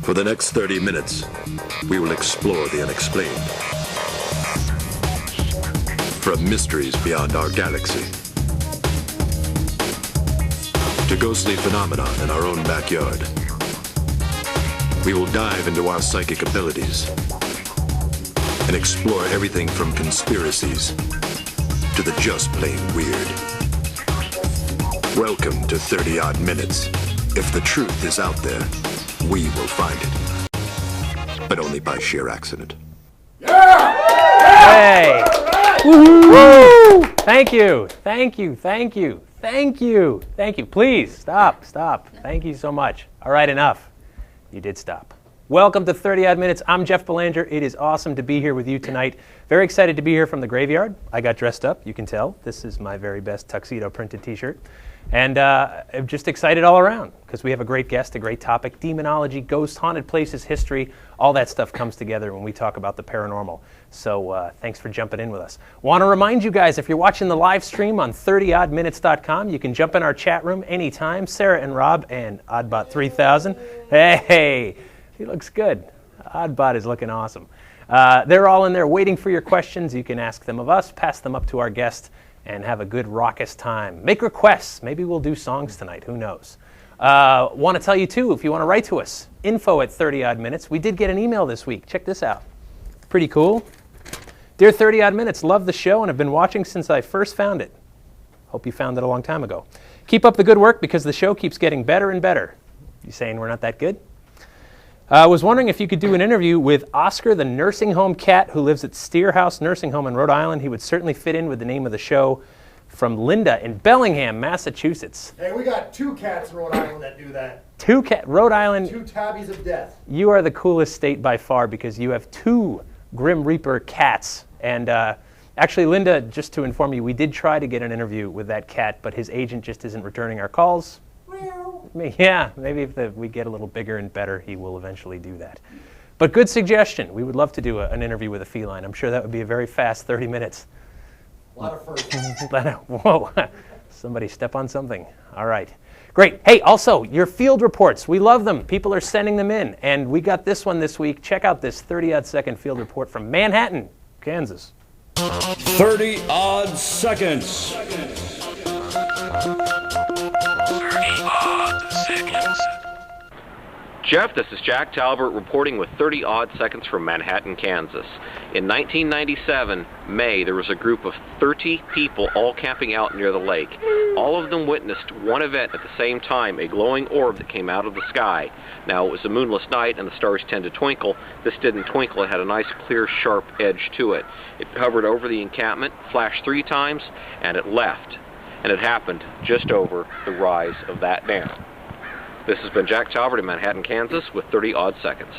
For the next 30 minutes, we will explore the unexplained. From mysteries beyond our galaxy to ghostly phenomena in our own backyard, we will dive into our psychic abilities and explore everything from conspiracies to the just plain weird. Welcome to 30-odd minutes. If the truth is out there, we will find it. But only by sheer accident. Yeah! Hey! Woo! Thank you. Thank you. Thank you. Thank you. Thank you. Please, stop. Stop. Thank you so much. All right, enough. You did stop. Welcome to 30-odd minutes. I'm Jeff Belanger. It is awesome to be here with you tonight. Very excited to be here from the graveyard. I got dressed up, you can tell. This is my very best tuxedo printed t-shirt. And I'm just excited all around because we have a great guest, a great topic, demonology, ghosts, haunted places, history, all that stuff comes together when we talk about the paranormal. So thanks for jumping in with us. Want to remind you guys, if you're watching the live stream on 30oddminutes.com, you can jump in our chat room anytime. Sarah and Rob and Oddbot3000. Hey, he looks good. Oddbot is looking awesome. They're all in there waiting for your questions. You can ask them of us, pass them up to our guest, and have a good raucous time. Make requests. Maybe we'll do songs tonight. Who knows? Want to tell you, too, if you want to write to us, info@30odd minutes. We did get an email this week. Check this out. Pretty cool. Dear 30-odd minutes, love the show and have been watching since I first found it. Hope you found it a long time ago. Keep up the good work because the show keeps getting better and better. You saying we're not that good? I was wondering if you could do an interview with Oscar, the nursing home cat who lives at Steer House Nursing Home in Rhode Island. He would certainly fit in with the name of the show. From Linda in Bellingham, Massachusetts. Hey, we got 2 cats in Rhode Island that do that. Rhode Island. 2 tabbies of death. You are the coolest state by far because you have 2 Grim Reaper cats. And actually, Linda, just to inform you, we did try to get an interview with that cat, but his agent just isn't returning our calls. Yeah, maybe if we get a little bigger and better, he will eventually do that. But good suggestion. We would love to do an interview with a feline. I'm sure that would be a very fast 30 minutes. A lot of firsts. Whoa, somebody step on something. All right. Great. Hey, also, your field reports. We love them. People are sending them in. And we got this one this week. Check out this 30-odd second field report from Manhattan, Kansas. 30-odd seconds. 30-odd seconds. Jeff, this is Jack Talbert reporting with 30-odd seconds from Manhattan, Kansas. In 1997, May, there was a group of 30 people all camping out near the lake. All of them witnessed one event at the same time, a glowing orb that came out of the sky. Now, it was a moonless night and the stars tend to twinkle. This didn't twinkle. It had a nice, clear, sharp edge to it. It hovered over the encampment, flashed 3 times, and it left. And it happened just over the rise of that dam. This has been Jack Talbert in Manhattan, Kansas with 30-odd seconds.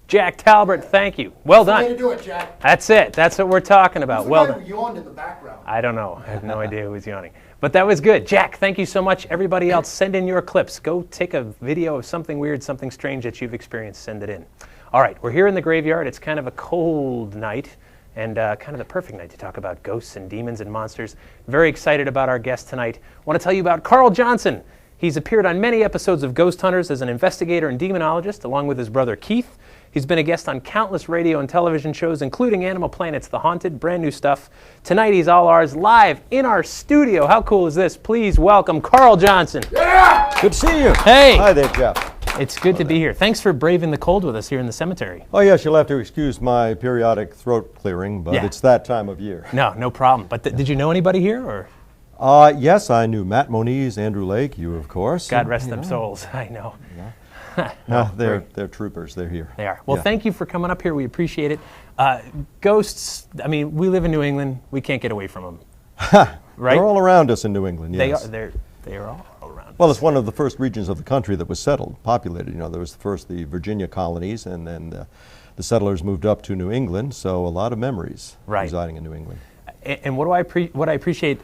Jack Talbert, thank you. Well done. Way to do it, Jack. That's it. That's what we're talking about. Who's the Well guy done. who yawned in the background? I don't know. I have no idea who was yawning. But that was good. Jack, thank you so much. Everybody else, send in your clips. Go take a video of something weird, something strange that you've experienced. Send it in. All right, we're here in the graveyard. It's kind of a cold night and kind of the perfect night to talk about ghosts and demons and monsters. Very excited about our guest tonight. Want to tell you about Carl Johnson. He's appeared on many episodes of Ghost Hunters as an investigator and demonologist, along with his brother Keith. He's been a guest on countless radio and television shows, including Animal Planet's The Haunted, brand new stuff. Tonight he's all ours, live in our studio. How cool is this? Please welcome Carl Johnson. Yeah! Good to see you. Hey! Hi there, Jeff. It's good to be here. Thanks for braving the cold with us here in the cemetery. Oh, yes, you'll have to excuse my periodic throat clearing, but Yeah. it's that time of year. No problem. But did you know anybody here? Or Yes, I knew Matt Moniz, Andrew Lake, you, of course. God rest them souls. I know. They're troopers. They're here. They are. Well, Yeah. thank you for coming up here. We appreciate it. Ghosts, I mean, we live in New England. We can't get away from them. Right? They're all around us in New England, yes. They are all around. Well, it's one of the first regions of the country that was settled, populated. You know, there was first the Virginia colonies, and then the settlers moved up to New England, so a lot of memories residing in New England. And what I appreciate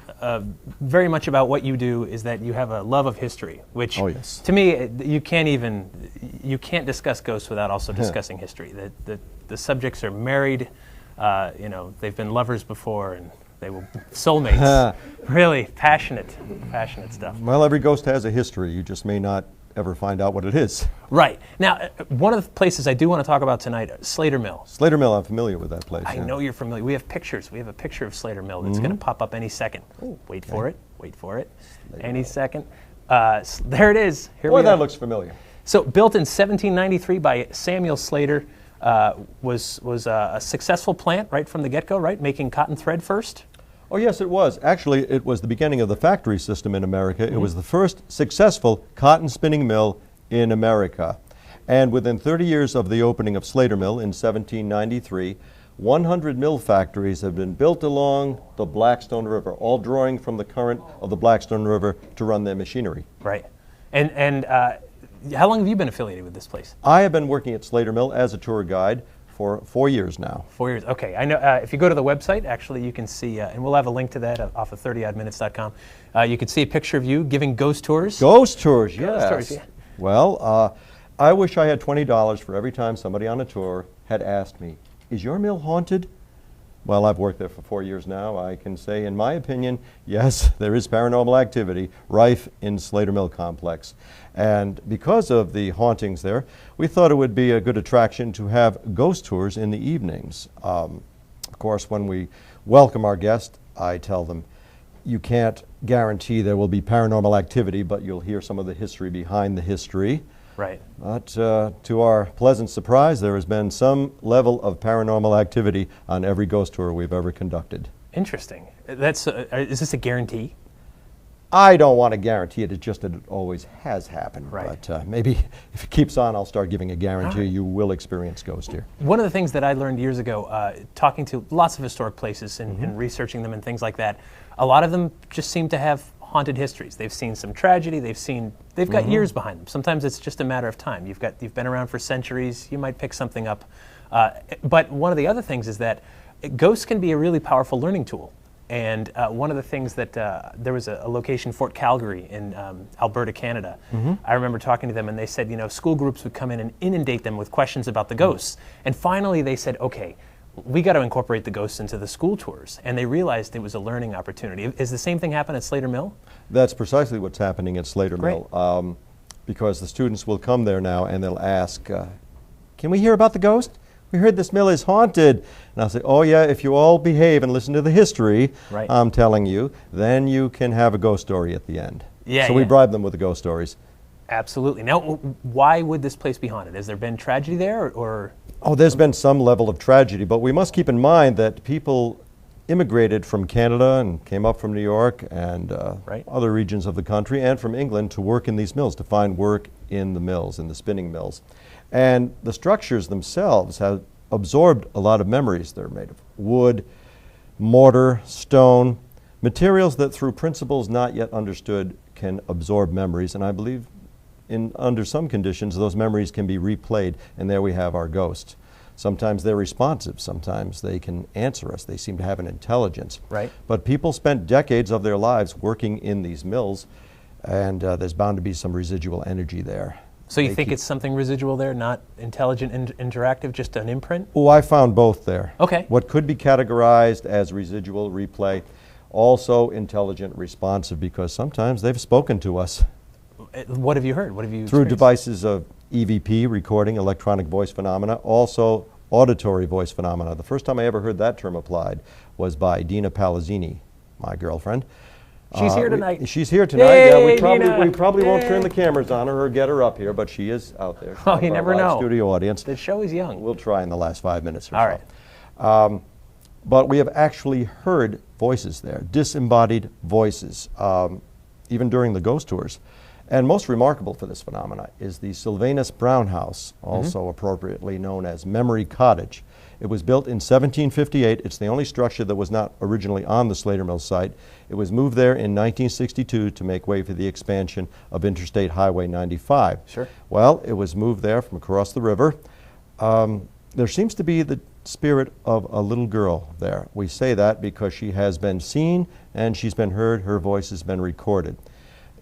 very much about what you do is that you have a love of history, which to me you can't discuss ghosts without also discussing history. The subjects are married, they've been lovers before, and they were soulmates. Really passionate stuff. Well, every ghost has a history. You just may not ever find out what it is. Right. Now, one of the places I do want to talk about tonight, Slater Mill. Slater Mill, I'm familiar with that place. I know you're familiar. We have pictures. We have a picture of Slater Mill that's going to pop up any second. Wait for it. Wait for it. Slater any Mill. Second. There it is. Here Boy, we that are. looks familiar. So built in 1793 by Samuel Slater, was a successful plant right from the get-go, right? Making cotton thread first? Oh, yes, it was. Actually, it was the beginning of the factory system in America. It was the first successful cotton spinning mill in America. And within 30 years of the opening of Slater Mill in 1793, 100 mill factories have been built along the Blackstone River, all drawing from the current of the Blackstone River to run their machinery. Right. And how long have you been affiliated with this place? I have been working at Slater Mill as a tour guide for 4 years now. 4 years. Okay. I know. If you go to the website, actually, you can see, and we'll have a link to that off of 30oddminutes.com. You can see a picture of you giving ghost tours. Ghost tours, yes. Ghost tours, yeah. Well, I wish I had $20 for every time somebody on a tour had asked me, "Is your mill haunted?" Well, I've worked there for 4 years now. I can say, in my opinion, yes, there is paranormal activity rife in Slater Mill complex. And because of the hauntings there, we thought it would be a good attraction to have ghost tours in the evenings. Of course, when we welcome our guests, I tell them, you can't guarantee there will be paranormal activity, but you'll hear some of the history behind the history. Right. But to our pleasant surprise, there has been some level of paranormal activity on every ghost tour we've ever conducted. Interesting. That's is this a guarantee? I don't want to guarantee it. It's just that it always has happened. Right. But maybe if it keeps on, I'll start giving a guarantee you will experience ghosts here. One of the things that I learned years ago, talking to lots of historic places and researching them and things like that, a lot of them just seem to have haunted histories. They've seen some tragedy. They've got years behind them. Sometimes it's just a matter of time. You've been around for centuries. You might pick something up. But one of the other things is that ghosts can be a really powerful learning tool. And one of the things that there was a location, Fort Calgary in Alberta, Canada. I remember talking to them, and they said, school groups would come in and inundate them with questions about the ghosts. And finally, they said, okay, we got to incorporate the ghosts into the school tours. And they realized it was a learning opportunity. Is the same thing happen at Slater Mill? That's precisely what's happening at Slater Mill. Because the students will come there now and they'll ask, can we hear about the ghost? We heard this mill is haunted. And I'll say, oh yeah, if you all behave and listen to the history, I'm telling you, then you can have a ghost story at the end. So we bribe them with the ghost stories. Absolutely. Now, why would this place be haunted? Has there been tragedy there, or? Oh, there's been some level of tragedy, but we must keep in mind that people immigrated from Canada and came up from New York and other regions of the country and from England to work in these mills, to find work in the mills, in the spinning mills. And the structures themselves have absorbed a lot of memories. They're made of wood, mortar, stone, materials that through principles not yet understood can absorb memories. And I believe under some conditions those memories can be replayed, and there we have our ghosts. Sometimes they're responsive, sometimes they can answer us. They seem to have an intelligence. But people spent decades of their lives working in these mills, and there's bound to be some residual energy there. So you think it's something residual there, not intelligent and interactive, just an imprint? Oh, I found both there. Okay. What could be categorized as residual replay, also intelligent responsive, because sometimes they've spoken to us. What have you heard? What have you Through devices of EVP, recording, electronic voice phenomena, also auditory voice phenomena. The first time I ever heard that term applied was by Dina Palazzini, my girlfriend. She's here tonight. She's here tonight. Yay, yeah, we probably Yay. Won't turn the cameras on her or get her up here, but she is out there. Oh, you never know. Studio audience. The show is young. We'll try in the last 5 minutes or All so. right. But we have actually heard voices there, disembodied voices, even during the ghost tours. And most remarkable for this phenomena is the Sylvanus Brown House, also appropriately known as Memory Cottage. It was built in 1758. It's the only structure that was not originally on the Slater Mill site. It was moved there in 1962 to make way for the expansion of Interstate Highway 95. Sure. Well, it was moved there from across the river. There seems to be the spirit of a little girl there. We say that because she has been seen and she's been heard. Her voice has been recorded.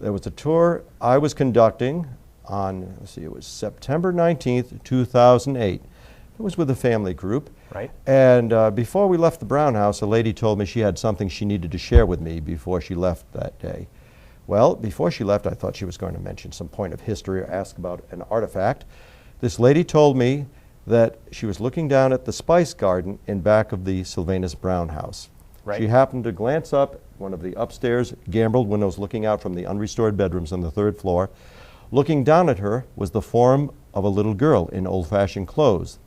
There was a tour I was conducting on, it was September 19th, 2008. It was with a family group. Right. And before we left the Brown House, a lady told me she had something she needed to share with me before she left that day. Well, before she left, I thought she was going to mention some point of history or ask about an artifact. This lady told me that she was looking down at the spice garden in back of the Sylvanus Brown house. Right. She happened to glance up one of the upstairs gambreled windows looking out from the unrestored bedrooms on the 3rd floor. Looking down at her was the form of a little girl in old-fashioned clothes.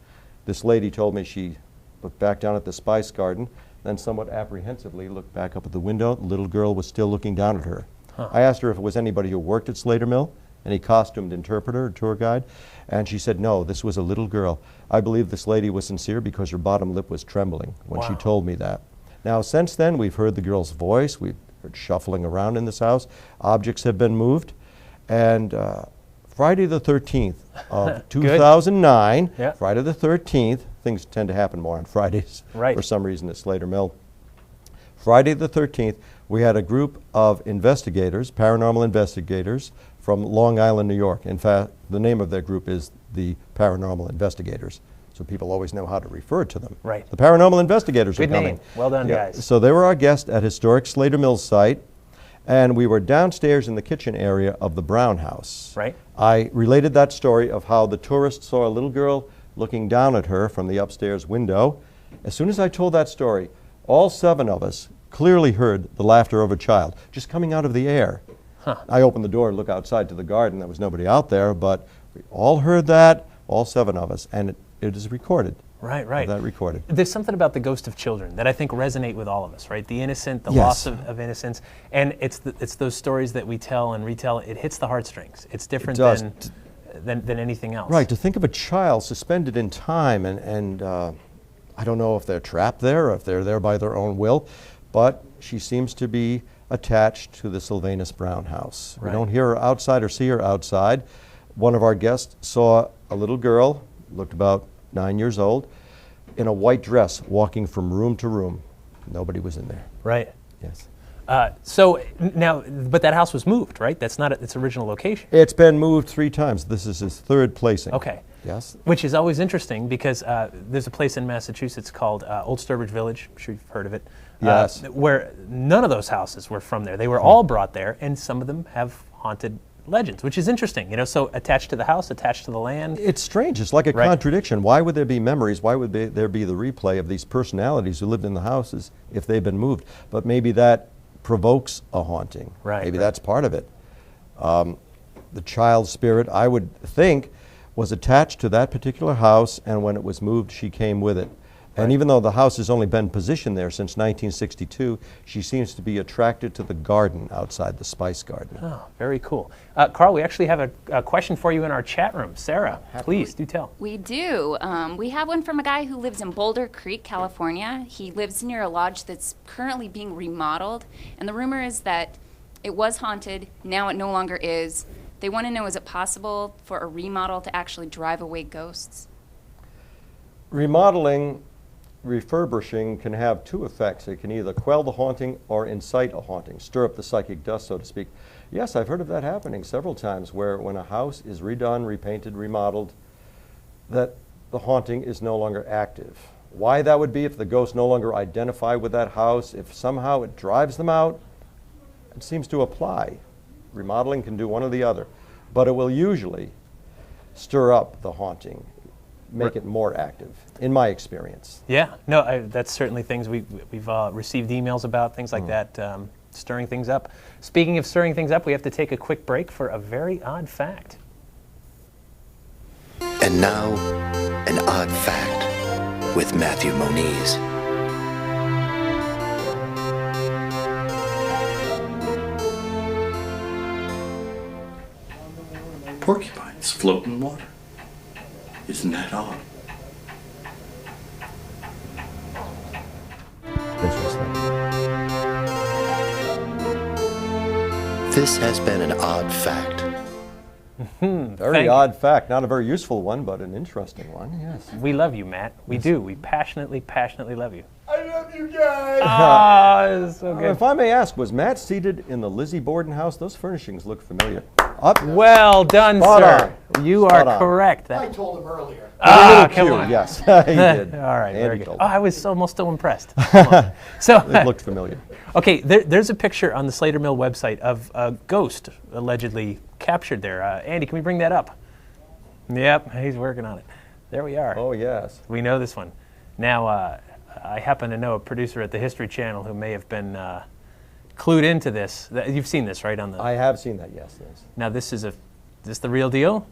This lady told me she looked back down at the spice garden, then somewhat apprehensively looked back up at the window. The little girl was still looking down at her. I asked her if it was anybody who worked at Slater Mill, any costumed interpreter or tour guide, and she said no, this was a little girl. I believe this lady was sincere because her bottom lip was trembling when she told me that. Now, since then, we've heard the girl's voice, we've heard shuffling around in this house, objects have been moved, and Friday the 13th of 2009, Friday the 13th, things tend to happen more on Fridays for some reason at Slater Mill. Friday the 13th, we had a group of investigators, paranormal investigators, from Long Island, New York. In fact, the name of that group is the Paranormal Investigators, so people always know how to refer to them. Right. The Paranormal Investigators Good are coming. name. Well done, guys. So they were our guests at historic Slater Mill site, and we were downstairs in the kitchen area of the Brown house. Right. I related that story of how the tourist saw a little girl looking down at her from the upstairs window. As soon as I told that story, all 7 of us clearly heard the laughter of a child just coming out of the air. I opened the door to look outside to the garden. There was nobody out there, but we all heard that, all 7 of us, and it is recorded. Right, right. That recorded. There's something about the ghost of children that I think resonate with all of us, right? The innocent, the loss of innocence, and it's those stories that we tell and retell. It hits the heartstrings. It's different than anything else. Right, to think of a child suspended in time, and I don't know if they're trapped there or if they're there by their own will, but she seems to be attached to the Sylvanus Brown house. Right. We don't hear her outside or see her outside. One of our guests saw a little girl, looked about 9 years old, in a white dress walking from room to room. Nobody was in there. Right. Yes. So now, but that house was moved, right? That's not its original location. It's been moved 3 times. This is his 3rd placing. Okay. Yes. Which is always interesting because there's a place in Massachusetts called Old Sturbridge Village. I'm sure you've heard of it. Yes. Where none of those houses were from there. They were all brought there, and some of them have haunted legends, which is interesting, you know, so attached to the house, attached to the land. It's strange. It's like a contradiction. Why would there be memories? Why would there be the replay of these personalities who lived in the houses if they've been moved? But maybe that provokes a haunting. Right. Maybe that's part of it. The child spirit, I would think, was attached to that particular house, and when it was moved, she came with it. And even though the house has only been positioned there since 1962, she seems to be attracted to the garden outside the spice garden. Oh, very cool. Carl, we actually have a question for you in our chat room. Sarah, please do tell. We do. We have one from a guy who lives in Boulder Creek, California. He lives near a lodge that's currently being remodeled, and the rumor is that it was haunted, now it no longer is. They want to know, is it possible for a remodel to actually drive away ghosts? Remodeling, refurbishing can have 2 effects. It can either quell the haunting or incite a haunting, stir up the psychic dust, so to speak. Yes, I've heard of that happening several times, where when a house is redone, repainted, remodeled, that the haunting is no longer active. Why that would be, if the ghosts no longer identify with that house, if somehow it drives them out, it seems to apply. Remodeling can do one or the other, but it will usually stir up the haunting, make it more active, in my experience. Yeah, no, that's certainly things we've received emails about, things like that, stirring things up. Speaking of stirring things up, we have to take a quick break for a very odd fact. And now, an odd fact with Matthew Moniz. Porcupines float in water. Isn't that odd? This has been an odd fact. Very odd fact. Not a very useful one, but an interesting one, yes. We love you, Matt. We do. We passionately love you. I love you guys. Oh, it's so good. If I may ask, was Matt seated in the Lizzie Borden house? Those furnishings look familiar. Well done, Spot sir. on. You Spot are on. correct. I told him earlier. Come on. Yes, he did. All right, very Andy good. told Oh, me. I was almost so impressed. Come on. So It looked familiar. okay, there's a picture on the Slater Mill website of a ghost allegedly captured there. Andy, can we bring that up? Yep, he's working on it. There we are. Oh, yes. We know this one. Now, I happen to know a producer at the History Channel who may have been clued into this. You've seen this, right? I have seen that, yes. Now, this is the real deal?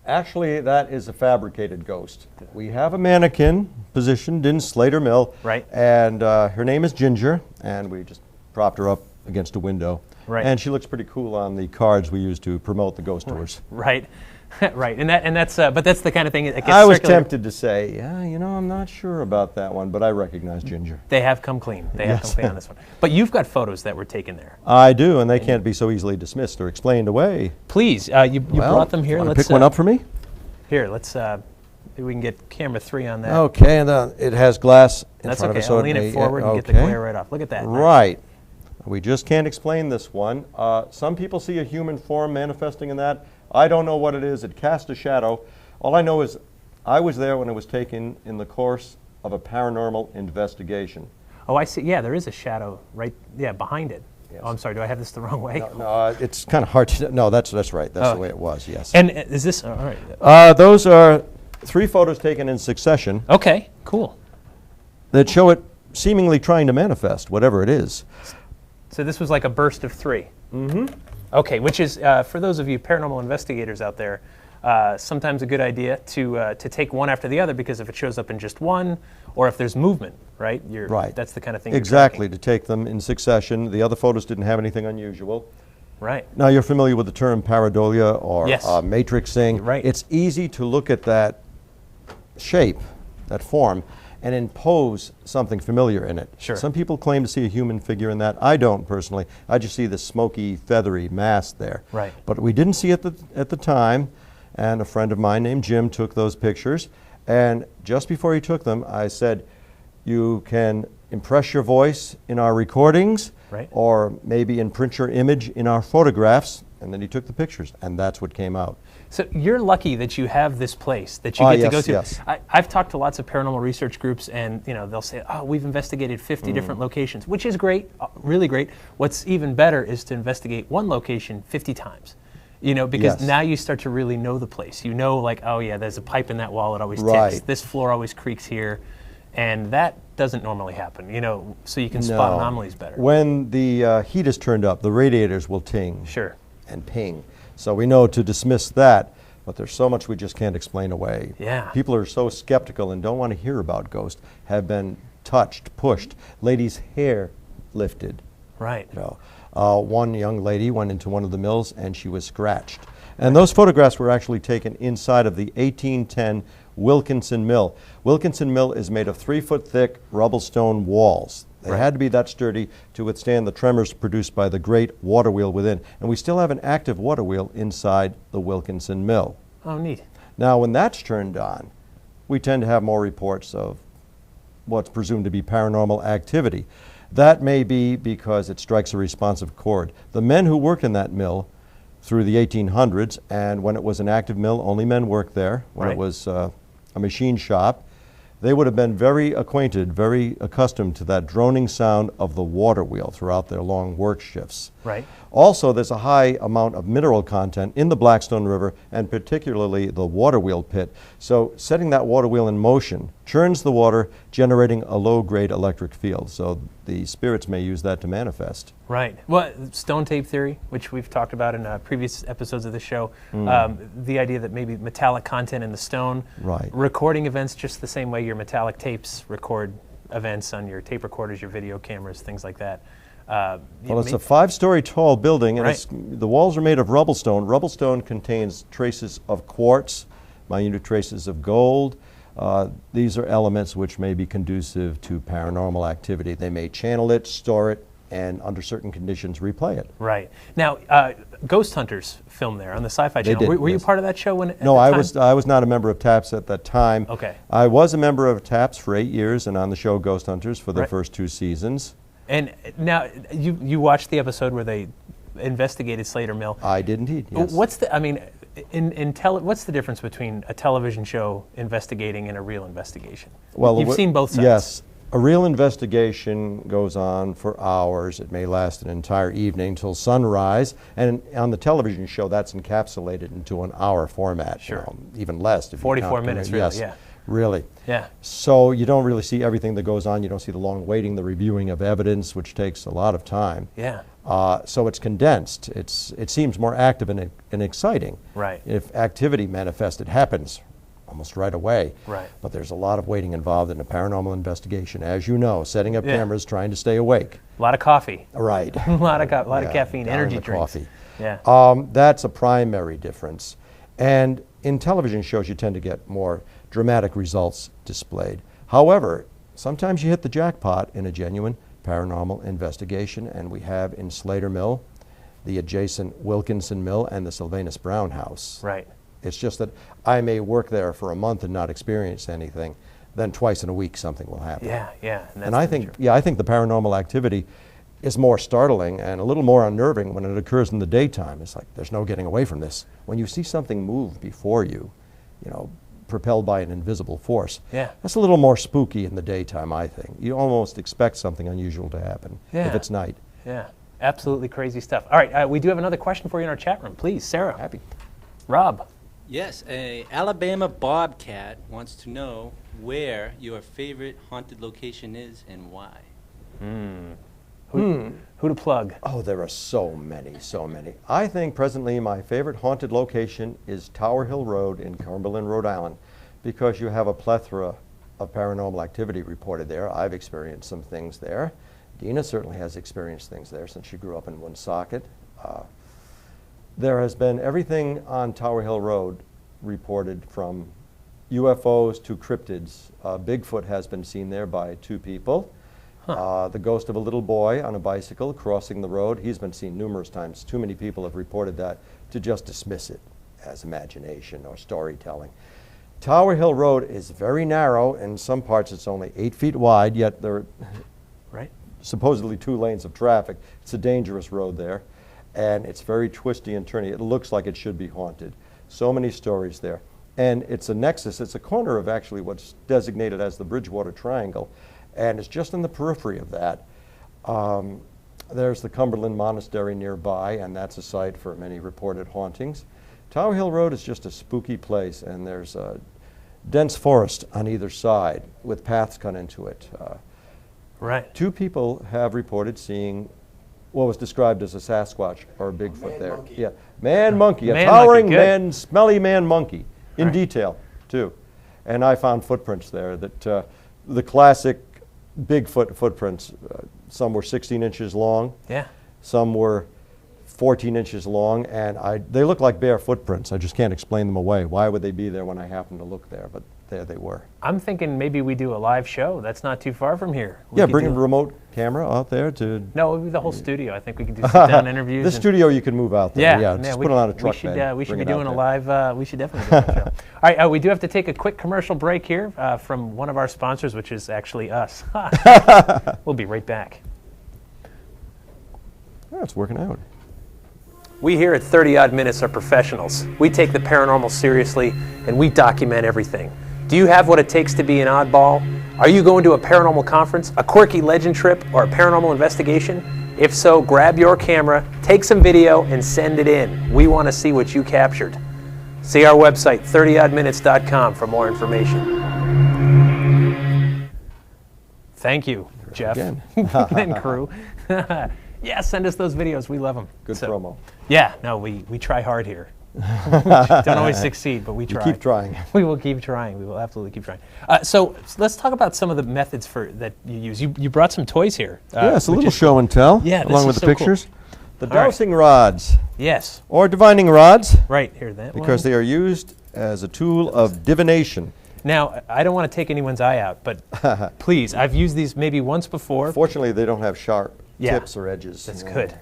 Actually, that is a fabricated ghost. We have a mannequin positioned in Slater Mill. Right. And her name is Ginger, and we just propped her up against a window. Right. And she looks pretty cool on the cards we use to promote the ghost tours. Right. Right, but that's the kind of thing that gets I was circular. tempted to say, yeah, I'm not sure about that one, but I recognize Ginger. They have come clean. They have come Yes. clean on this one. But you've got photos that were taken there. I do, and they can't be so easily dismissed or explained away. Please, you brought them here. Wanna Let's pick one up for me? Here, let's maybe we can get camera 3 on that. Okay, and it has glass in That's front okay. of us. I'll lean it forward and get the okay. glare right off. Look at that. Right. We just can't explain this one. Some people see a human form manifesting in that. I don't know what it is. It cast a shadow. All I know is I was there when it was taken in the course of a paranormal investigation. Oh, I see. Yeah, there is a shadow right behind it. Yes. Oh, I'm sorry. Do I have this the wrong way? No, it's kind of hard to. No, that's right. That's the way it was. Yes. And is this all right? Those are 3 photos taken in succession Okay, cool. that show it seemingly trying to manifest whatever it is. So this was like a burst of 3. Mm-hmm. Okay, which is, for those of you paranormal investigators out there, sometimes a good idea to take one after the other, because if it shows up in just one, or if there's movement, right? Right. That's the kind of thing. Exactly, to take them in succession. The other photos didn't have anything unusual. Right. Now, you're familiar with the term pareidolia or Yes. matrixing. Right. It's easy to look at that shape, that form, and impose something familiar in it. Sure. Some people claim to see a human figure in that. I don't personally. I just see the smoky, feathery mass there. Right. But we didn't see it at the time, and a friend of mine named Jim took those pictures. And just before he took them, I said, you can impress your voice in our recordings, right, or maybe imprint your image in our photographs. And then he took the pictures, and that's what came out. So you're lucky that you have this place that you get to go to. Yes. I've talked to lots of paranormal research groups, and they'll say, "Oh, we've investigated 50 different locations," which is great, really great. What's even better is to investigate one location 50 times. Because now you start to really know the place. You know, like, oh yeah, there's a pipe in that wall. It always tips. This floor always creaks here, and that doesn't normally happen. So you can spot anomalies better. When the heat is turned up, the radiators will ting. Sure. And ping. So we know to dismiss that, but there's so much we just can't explain away. Yeah. People are so skeptical and don't want to hear about ghosts, have been touched, pushed, ladies' hair lifted. Right. One young lady went into one of the mills and she was scratched. And those photographs were actually taken inside of the 1810 Wilkinson Mill. Wilkinson Mill is made of 3-foot thick rubble stone walls. They had to be that sturdy to withstand the tremors produced by the great water wheel within. And we still have an active water wheel inside the Wilkinson Mill. Oh, neat. Now, when that's turned on, we tend to have more reports of what's presumed to be paranormal activity. That may be because it strikes a responsive chord. The men who worked in that mill through the 1800s, and when it was an active mill, only men worked there. When it was a machine shop, they would have been very acquainted, very accustomed to that droning sound of the water wheel throughout their long work shifts. Right. Also, there's a high amount of mineral content in the Blackstone River, and particularly the water wheel pit. So setting that water wheel in motion churns the water, generating a low-grade electric field. So the spirits may use that to manifest. Right. Well, stone tape theory, which we've talked about in previous episodes of the show, the idea that maybe metallic content in the stone, recording events just the same way your metallic tapes record events on your tape recorders, your video cameras, things like that. Well, it's a 5-story tall building, and the walls are made of rubble stone. Rubble stone contains traces of quartz, minute traces of gold. These are elements which may be conducive to paranormal activity. They may channel it, store it, and under certain conditions replay it. Right. Now, Ghost Hunters filmed there on the Sci-Fi Channel. Were you part of that show? No, I was not a member of TAPS at that time. Okay. I was a member of TAPS for 8 years and on the show Ghost Hunters for the first 2 seasons. And now, you watched the episode where they investigated Slater Mill. I did indeed, yes. What's the, I mean, what's the difference between a television show investigating and a real investigation? Well, you've seen both sides. Yes. A real investigation goes on for hours. It may last an entire evening till sunrise. And on the television show, that's encapsulated into an hour format. Sure. Even less. If 44 minutes, really, yes, yeah. Really. Yeah. So you don't really see everything that goes on. You don't see the long waiting, the reviewing of evidence, which takes a lot of time. Yeah. So it's condensed. It seems more active and exciting. Right. If activity manifests, it happens almost right away. Right. But there's a lot of waiting involved in a paranormal investigation, as you know, setting up cameras, trying to stay awake. A lot of coffee. Right. a lot of caffeine, energy drinks. Coffee. Yeah. That's a primary difference. And in television shows, you tend to get more dramatic results displayed. However, sometimes you hit the jackpot in a genuine paranormal investigation, and we have in Slater Mill, the adjacent Wilkinson Mill, and the Sylvanus Brown House. Right. It's just that I may work there for a month and not experience anything. Then twice in a week something will happen. Yeah, yeah. And I think the paranormal activity is more startling and a little more unnerving when it occurs in the daytime. It's like there's no getting away from this. When you see something move before you, propelled by an invisible force, that's a little more spooky in the daytime, I think. You almost expect something unusual to happen if it's night. Yeah, absolutely crazy stuff. All right, we do have another question for you in our chat room. Please, Sarah. Happy. Rob. Yes, a Alabama Bobcat wants to know where your favorite haunted location is and why. Who to plug? Oh, there are so many, so many. I think presently my favorite haunted location is Tower Hill Road in Cumberland, Rhode Island, because you have a plethora of paranormal activity reported there. I've experienced some things there. Dina certainly has experienced things there since she grew up in Woonsocket. There has been everything on Tower Hill Road reported, from UFOs to cryptids. Bigfoot has been seen there by 2 people. The ghost of a little boy on a bicycle crossing the road, he's been seen numerous times. Too many people have reported that to just dismiss it as imagination or storytelling. Tower Hill Road is very narrow. In some parts it's only 8 feet wide, yet there are supposedly 2 lanes of traffic. It's a dangerous road there, and it's very twisty and turny. It looks like it should be haunted. So many stories there. And it's a nexus, it's a corner of actually what's designated as the Bridgewater Triangle, and it's just in the periphery of that. There's the Cumberland Monastery nearby, and that's a site for many reported hauntings. Tower Hill Road is just a spooky place, and there's a dense forest on either side with paths cut into it. Right. 2 people have reported seeing what was described as a Sasquatch or a Bigfoot there. Monkey. Yeah, man-monkey, a Man towering monkey, smelly man-monkey, in detail, too. And I found footprints there that the classic Bigfoot footprints, some were 16 inches long, some were 14 inches long, and they look like bare footprints. I just can't explain them away. Why would they be there when I happened to look there? But there they were. I'm thinking maybe we do a live show. That's not too far from here. Yeah, bring a remote camera out there to... No, it would be the whole studio. I think we could do sit-down interviews. The studio you can move out there. Yeah, just put it on a truck bed. We should bring be it out doing a there. live, we should definitely do a live show. All right, we do have to take a quick commercial break here from one of our sponsors, which is actually us. We'll be right back. Yeah, it's working out. We here at 30 Odd Minutes are professionals. We take the paranormal seriously, and we document everything. Do you have what it takes to be an oddball? Are you going to a paranormal conference, a quirky legend trip, or a paranormal investigation? If so, grab your camera, take some video, and send it in. We want to see what you captured. See our website, 30oddminutes.com, for more information. Thank you, Jeff and crew. Yeah, send us those videos. We love them. Good promo. Yeah, no, we try hard here. Don't always succeed, but we try. You keep trying. We will keep trying. We will absolutely keep trying. So let's talk about some of the methods that you use. You brought some toys here. Yeah, it's a little show and tell, along with the pictures. Cool. The dowsing rods. Yes. Or divining rods. Right, here, that because they are used as a tool of divination. Now, I don't want to take anyone's eye out, but please, I've used these maybe once before. Fortunately, they don't have sharp tips or edges. That's good.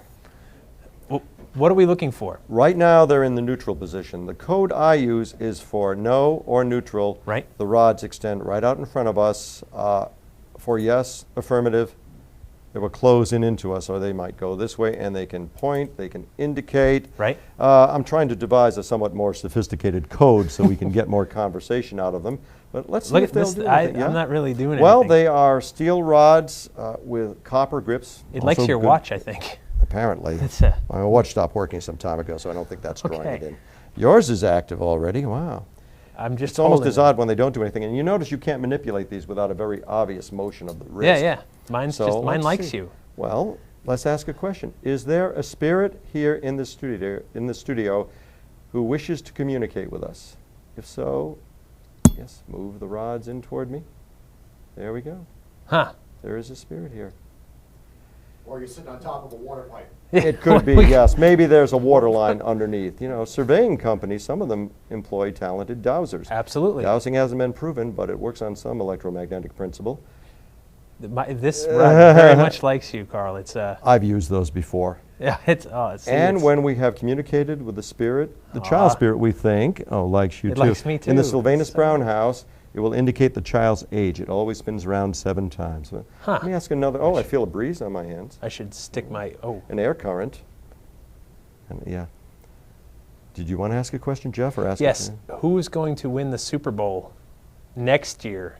Well, what are we looking for? Right now, they're in the neutral position. The code I use is for no or neutral. The rods extend right out in front of us. For yes, affirmative, They will close in into us, or they might go this way, and they can point, they can indicate. Right. I'm trying to devise a somewhat more sophisticated code so we can get more conversation out of them. But let's see Look if at they'll this. do anything. I'm not really doing Well, anything. they are steel rods with copper grips. It Also likes your good- watch, I think. Apparently. It's My watch stopped working some time ago, so I don't think that's drawing it Okay. in. Yours is active already. Wow. I'm just It's almost holding as it. odd when they don't do anything. And you notice you can't manipulate these without a very obvious motion of the wrist. Yeah, yeah. Mine let's likes see. you. Well, let's ask a question. Is there a spirit here in the studio who wishes to communicate with us? If so, yes, move the rods in toward me. There we go. Huh. There is a spirit here. Or you're sitting on top of a water pipe. It could be, yes. Maybe there's a water line underneath. You know, surveying companies, some of them employ talented dowsers. Absolutely. Dowsing hasn't been proven, but it works on some electromagnetic principle. This rod very much likes you, Carl. It's I've used those before. yeah. It's And when we have communicated with the spirit, the child spirit, we think, likes you It too. likes me In the too. Sylvanus So- Brown house, it will indicate the child's age. It always spins around 7 times. Huh. Let me ask another. Oh, I feel a breeze on my hands. I should stick my An air current. And yeah. Did you want to ask a question, Jeff, or ask? Yes. Who's going to win the Super Bowl next year?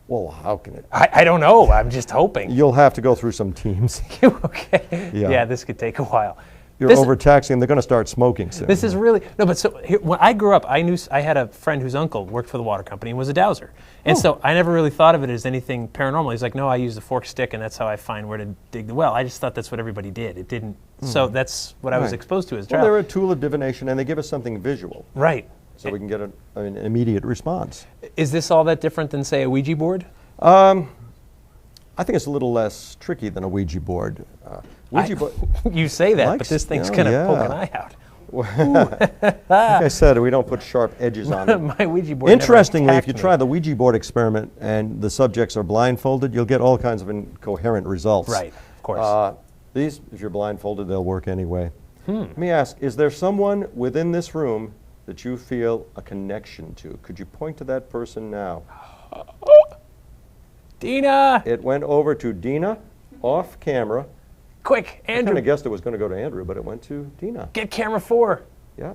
Well, how can it? I don't know. I'm just hoping. You'll have to go through some teams. Okay. Yeah. Yeah, this could take a while. You're This- overtaxing. They're going to start smoking soon. This is really no, but so here, when I grew up, I had a friend whose uncle worked for the water company and was a dowser, and so I never really thought of it as anything paranormal. He's like, no, I use the forked stick, and that's how I find where to dig the well. I just thought that's what everybody did. It didn't. So that's what I was Right. exposed to as a Well, child. they're a tool of divination, and they give us something visual, Right. so we can get an immediate response. Is this all that different than, say, a Ouija board? I think it's a little less tricky than a Ouija board. Ouija board. You say that, but Likes- this thing's oh, going to yeah. poke an eye out. Like I said, we don't put sharp edges on it. My Ouija board. never Interestingly, if attacked you me. try the Ouija board experiment and the subjects are blindfolded, you'll get all kinds of incoherent results. Right, of course. These, if you're blindfolded, they'll work anyway. Let me ask, is there someone within this room that you feel a connection to? Could you point to that person now? Dina, It went over to Dina, off camera. quick, I kind Andrew, of guessed it was going to go to Andrew, but it went to Dina. get camera 4. Yeah.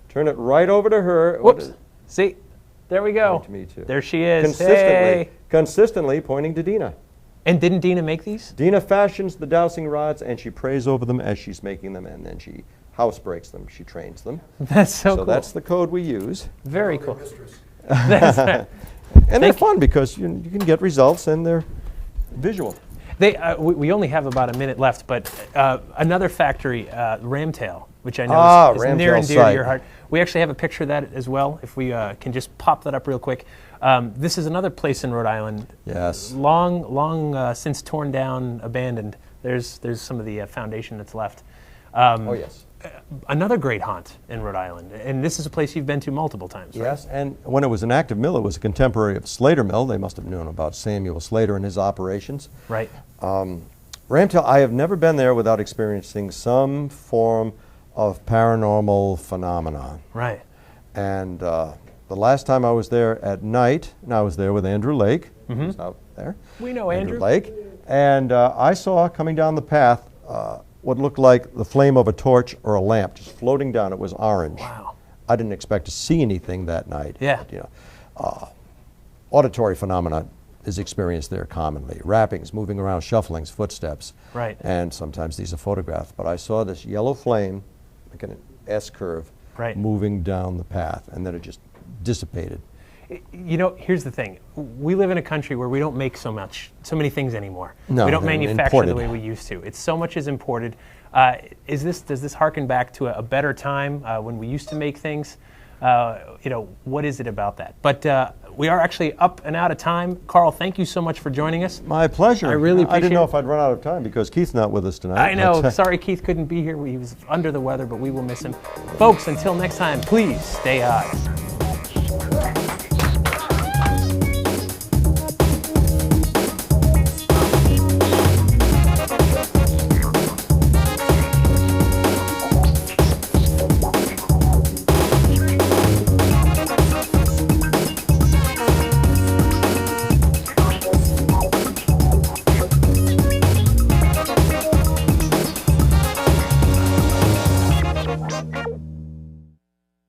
Turn it right over to her. Whoops. See, there we go. To me too. There she is. Consistently, Hey. consistently pointing to Dina. And didn't Dina make these? Dina fashions the dowsing rods, and she prays over them as she's making them, and then she house breaks them. She trains them. That's so cool. That's the code we use. Very cool. Mistress. And they're fun because you can get results, and they're visual. We only have about a minute left, but another factory, Ramtail, which I know is near Ramtail and dear to site. your heart. We actually have a picture of that as well, if we can just pop that up real quick. This is another place in Rhode Island. Yes. Long since torn down, abandoned. There's some of the foundation that's left. Oh, yes. Another great haunt in Rhode Island, and this is a place you've been to multiple times, right? Yes, and when it was an active mill, it was a contemporary of Slater Mill. They must have known about Samuel Slater and his operations. Right. Ramtail, I have never been there without experiencing some form of paranormal phenomenon. Right. And the last time I was there at night, and I was there with Andrew Lake, who's out there. We know Andrew. Lake. And I saw coming down the path what looked like the flame of a torch or a lamp just floating down. It was orange. Wow. I didn't expect to see anything that night. Yeah. But, auditory phenomena is experienced there commonly. Rappings, moving around, shufflings, footsteps. Right. And sometimes these are photographed. But I saw this yellow flame, like an S curve, Right. moving down the path, and then it just dissipated. You know, here's the thing. We live in a country where we don't make so many things anymore. No, we don't they're manufacture the imported. way we used to. It's so much is imported. Does this harken back to a better time when we used to make things? What is it about that? But we are actually up and out of time. Carl, thank you so much for joining us. My pleasure. I really I didn't know appreciate if I'd run out of time because Keith's not with us tonight. I know. But, Sorry Keith couldn't be here. He was under the weather, but we will miss him. Folks, until next time, please stay odd.